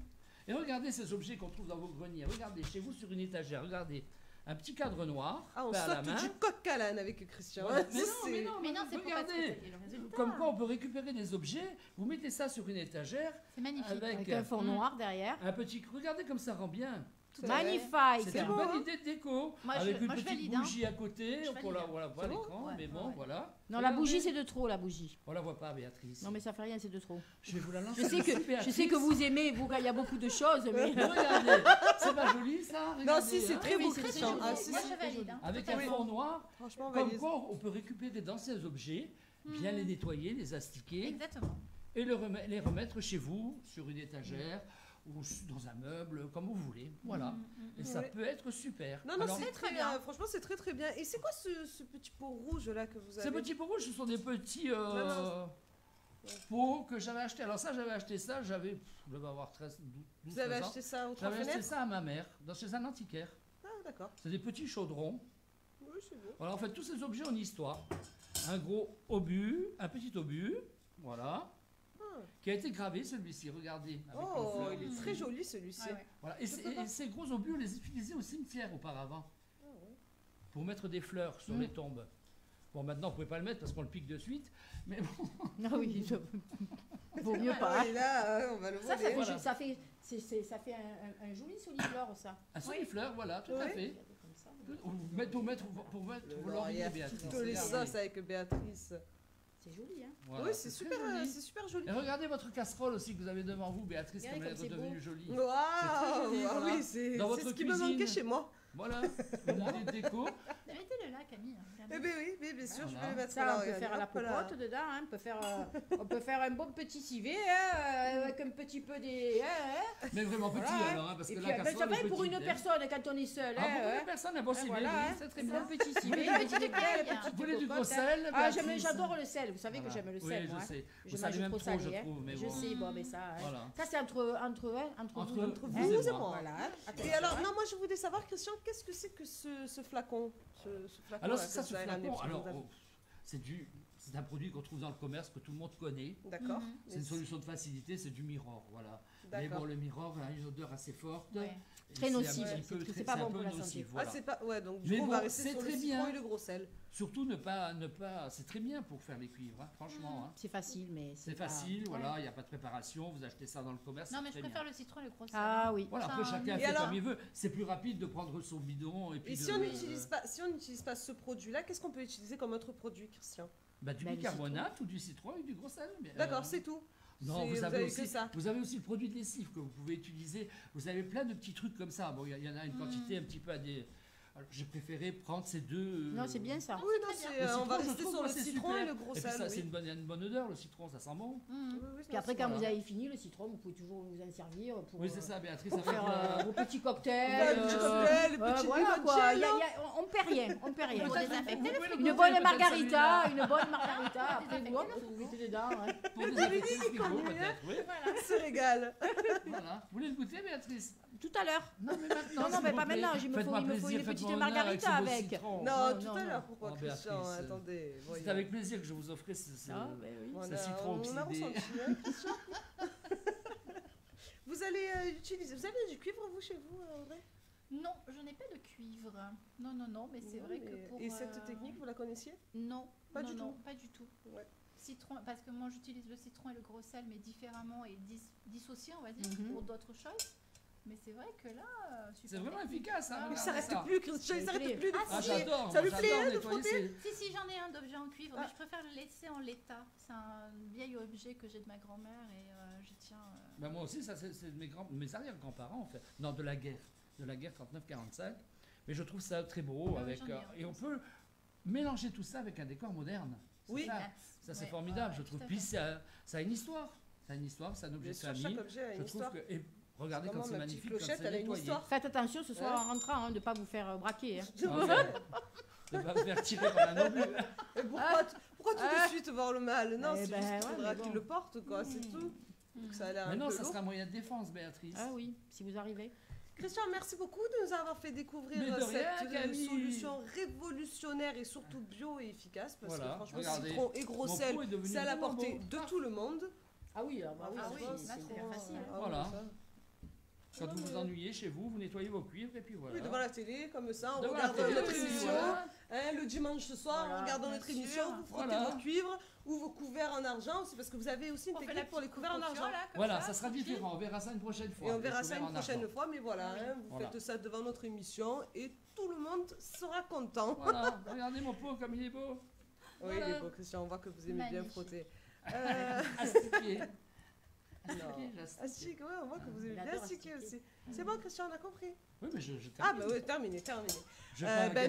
Et regardez ces objets qu'on trouve dans vos greniers, regardez chez vous sur une étagère, regardez, un petit cadre noir, Ah, on peint à la saute main. du coq à l'âne avec Christian. Voilà. Ça, Mais non, Mais non, c'est pour regardez. parce que c'est le résultat. Comme quoi on peut récupérer des objets, vous mettez ça sur une étagère C'est magnifique. avec Avec un fond noir derrière. un petit... Regardez comme ça rend bien. C'est Magnifique. C'est une beau, bonne hein. idée de déco. Moi, avec une je petite valide, hein. bougie à côté Je pour la valide. voir C'est à bon l'écran. Ouais, Mais bon, ouais. voilà. Non, la Regardez. bougie c'est de trop, la bougie. On la voit pas, Béatrice. Non mais ça fait rien, c'est de trop. Je vais vous la lancer. Je sais que vous aimez, vous, il y a beaucoup de choses, mais... Regardez, c'est pas joli ça. Non, Regardez, si, c'est hein. très Oui, beau, c'est Christian. joli. Ah, si, Moi, si. je valide. hein. Avec Tout à un fait. fond noir. Franchement, Comme valise. quoi, on peut récupérer d'anciens objets, bien les nettoyer, les astiquer Exactement. et les remettre chez vous sur une étagère ou dans un meuble, comme vous voulez. Voilà. Et ça Ouais. peut être super. Non, non, Alors, c'est très très bien. bien. Franchement, c'est très très bien. Et c'est quoi ce petit pot rouge là que vous avez? ces petits pots rouges, ce sont des petits non. pots que j'avais achetés. Alors ça, j'avais acheté ça, je devais avoir 12, Vous avez 13 ans. acheté ça au trois J'avais acheté fenêtres? ça à ma mère, chez un antiquaire. Ah, d'accord. C'est des petits chaudrons. Oui, c'est beau. Voilà, en fait, tous ces objets ont une histoire. Un gros obus, un petit obus, voilà, Ah. qui a été gravé celui-ci, regardez. Avec une Oh, fleur il est dessus. très joli celui-ci. Ouais, ouais. Voilà. Et, et ces gros obus, on les utilisait au cimetière auparavant, Ah, ouais. pour mettre des fleurs sur les tombes. Bon, maintenant, on ne pouvait pas le mettre parce qu'on le pique de suite, mais bon, Ah oui, vaut mieux Ah, pas. et là, on va le Ça, voler. Voilà. ça fait un joli soliflore, ça. un solifleur, voilà, tout à Oui. fait. Comme ça. Pour mettre Le vos laurier, lauriers, Béatrice. toutes les Regardez. sauces avec Béatrice. C'est joli, hein. Voilà, Oui, c'est très super, joli. c'est super joli. Et regardez votre casserole aussi que vous avez devant vous, Béatrice, Regardez comme elle est comme c'est redevenue beau. jolie. Waouh! Ah joli, voilà. oui, c'est Dans c'est votre ce qui me cuisine. manquait chez moi. Voilà, une idée de déco. Mettez-le là, Camille. Eh bien oui, mais bien sûr, je vais Voilà. le mettre Ça, là. on peut regardez. faire à la Hop là. popote dedans, hein. On peut faire un bon petit civet, hein, avec un petit peu des... hein. Mais vraiment petit Voilà, alors, hein, parce Et que puis, la ben, casserole ça va est pour petite, une hein. personne quand on est seul. Ah, hein, pour hein. une personne, bon, c'est Voilà, bien, hein. oui, c'est très Un bien. bon petit civet, une petite écaille, une petite Vous voulez du gros popote, hein. sel, Ah, Béatrice? j'adore le sel, vous savez que Voilà. j'aime le Oui, sel, je moi. sais. Je Vous savez mange même trop trop, salé, je hein. trouve, mais Je bon. sais, bon, mais ça... hein. Voilà. Ça, c'est entre Entre vous. vous et et moi. moi. Voilà. hein. Et Attention, alors, hein. non, moi je voulais savoir, Christian, qu'est-ce que c'est que ce flacon? Ce flacon Alors là, ça, que ce vous avez ramené, flacon, parce que alors vous avez- c'est un produit qu'on trouve dans le commerce que tout le monde connaît. D'accord. C'est une solution de facilité, c'est du Mirror, voilà. Mais D'accord. bon, le Mirror a une odeur assez forte. Ouais. Et Très c'est un nocive, petit c'est peu- c'est pas un bon peu pour la nocif, santé. voilà. Ah, c'est pas. Ouais, donc du Mais coup, on va bon, rester c'est sur le très citron bien. et le gros sel. Surtout ne pas, c'est très bien pour faire les cuivres, hein, franchement. Hein. C'est facile, mais C'est pas- facile, voilà, il n'y a pas de préparation, vous achetez ça dans le commerce. Non, c'est mais je très préfère bien. le citron et le gros sel. Ah oui. Voilà, Ça, après chacun et fait alors comme il veut. C'est plus rapide de prendre son bidon et puis Et de, si on n'utilise pas, ce produit-là, qu'est-ce qu'on peut utiliser comme autre produit, Christian? bah, du Bah, le bicarbonate ou du citron et du gros sel. mais, D'accord, c'est tout. Non, C'est- vous avez, que aussi, ça. vous avez aussi le produit de lessive que vous pouvez utiliser. Vous avez plein de petits trucs comme ça. Bon, il y en a une quantité un petit peu à des. Alors, j'ai préféré prendre ces deux. Non, c'est bien ça. Oui, non, très c'est, Le on citron, va je rester trouve, sur moi, le c'est citron super. et le gros Et puis sel. ça, c'est oui. il y a une bonne odeur, le citron, ça sent bon. Mhm. Oui, oui, Puis non, après, c'est- quand Voilà. vous avez fini le citron, vous pouvez toujours vous en servir pour, Oui, c'est ça, Béatrice. pour Avec faire la- vos petits Voilà, cocktails. le petit euh, cocktail, les petits voilà quoi, on perd rien, on perd rien. Une bonne margarita, après vous mettez dedans. Pour désinfecter le frigo, peut-être. Oui. On se régale. Voilà. Vous voulez le goûter, Béatrice? Tout à l'heure. Non, mais maintenant. Non, mais pas maintenant, il me faut une petite margarita avec. Non, tout à l'heure, pourquoi, Christian? Béatrice, Attendez. c'est avec plaisir que je vous offrais ce citron On a oxydé. ressenti, hein, Christian. Vous allez utiliser... Vous avez du cuivre, vous, chez vous, Audrey? Non, je n'ai pas de cuivre. Non, mais c'est vrai que pour... Et cette technique, vous la connaissiez? Non, pas du tout. Pas du tout. Ouais. Citron, parce que moi j'utilise le citron et le gros sel, mais différemment et dissocié, on va dire, pour d'autres choses. Mais c'est vrai que là, c'est vraiment efficace. Hein, il s'arrête plus, Christian, il s'arrête plus de j'adore. Ça lui plaît de frotter? Si, j'en ai un d'objet en cuivre, mais je préfère le laisser en l'état. C'est un vieil objet que j'ai de ma grand-mère et je tiens... Ben moi aussi, ça c'est de mes arrière-grands-parents, en fait. Non, de la guerre 39-45. Mais je trouve ça très beau. Et on peut mélanger tout ça avec un décor moderne. Oui. Ça c'est formidable, je trouve. Puis ça a une histoire. Ça a une histoire, c'est un objet de famille. Chaque objet a une histoire. Regardez comme c'est magnifique, comme c'est nettoyé. Faites attention ce soir en rentrant, de ne pas vous faire braquer. De ne pas vous faire tirer par un obus. Pourquoi tout de suite voir le mal? Non, c'est juste qu'il faudra qu'il le porte, quoi, c'est tout. Donc ça a l'air mais non, ça sera un moyen de défense, Béatrice. Ah oui, si vous arrivez. Christian, merci beaucoup de nous avoir fait découvrir cette solution révolutionnaire et surtout bio et efficace. Parce que franchement, citron et gros sel, c'est à la portée de tout le monde. Ah oui, c'est facile. Voilà. Quand vous vous ennuyez chez vous, vous nettoyez vos cuivres et puis voilà. Oui, devant la télé, comme ça, on regarde notre émission. Le dimanche soir, on regarde notre émission, vous frottez vos cuivres ou vos couverts en argent aussi, parce que vous avez aussi une technique pour les couverts en argent. Voilà, ça sera différent, on verra ça une prochaine fois. Et on verra ça une prochaine fois, mais voilà, vous faites ça devant notre émission et tout le monde sera content. Voilà, regardez mon pot comme il est beau. Oui, il est beau, Christian, on voit que vous aimez bien frotter. Astiquer. Astique, ouais, on voit que vous aimez bien astiquer aussi. C'est bon, Christian, on a compris. Oui, mais je termine. Ah, bah oui, terminé.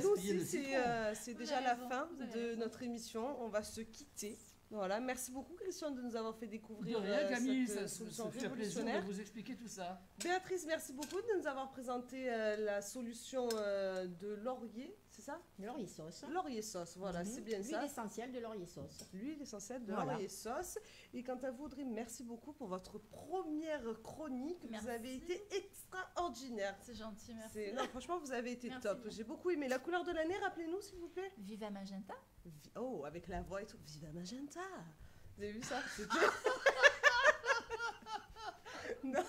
Nous aussi, c'est déjà la fin de notre émission. On va se quitter. Voilà, merci beaucoup, Christian, de nous avoir fait découvrir Camille, cette solution révolutionnaire. De vous expliquer tout ça. Béatrice, merci beaucoup de nous avoir présenté la solution de laurier, c'est ça? Laurier sauce. Laurier sauce, voilà, c'est bien ça. L'huile essentielle de laurier sauce. L'huile essentielle de laurier sauce. Et quant à vous, Audrey, merci beaucoup pour votre première chronique. Merci. Vous avez été extraordinaire. C'est gentil, merci. Non, franchement, vous avez été top. J'ai beaucoup aimé. La couleur de l'année, rappelez-nous, s'il vous plaît. Viva Magenta. Oh, avec la voix et tout. Viva Magenta. Vous avez vu ça? Non.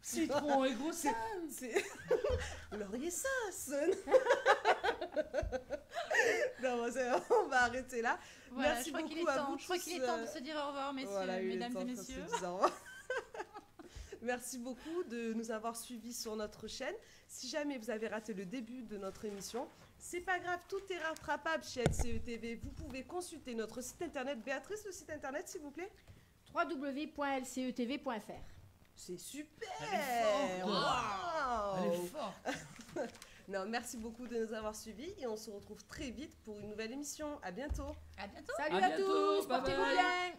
Citron et gros sel. Laurier sauce. Non, on va arrêter là. Voilà, merci beaucoup à vous. Je crois qu'il est temps de se dire au revoir, messieurs, mesdames et messieurs. Merci beaucoup de nous avoir suivis sur notre chaîne. Si jamais vous avez raté le début de notre émission, c'est pas grave, tout est rattrapable chez LCE TV. Vous pouvez consulter notre site internet. Béatrice, le site internet, s'il vous plaît. www.lcetv.fr. C'est super. Elle est forte. Elle est forte. Non, merci beaucoup de nous avoir suivis et on se retrouve très vite pour une nouvelle émission. À bientôt. À bientôt. Salut à tous, portez-vous bien.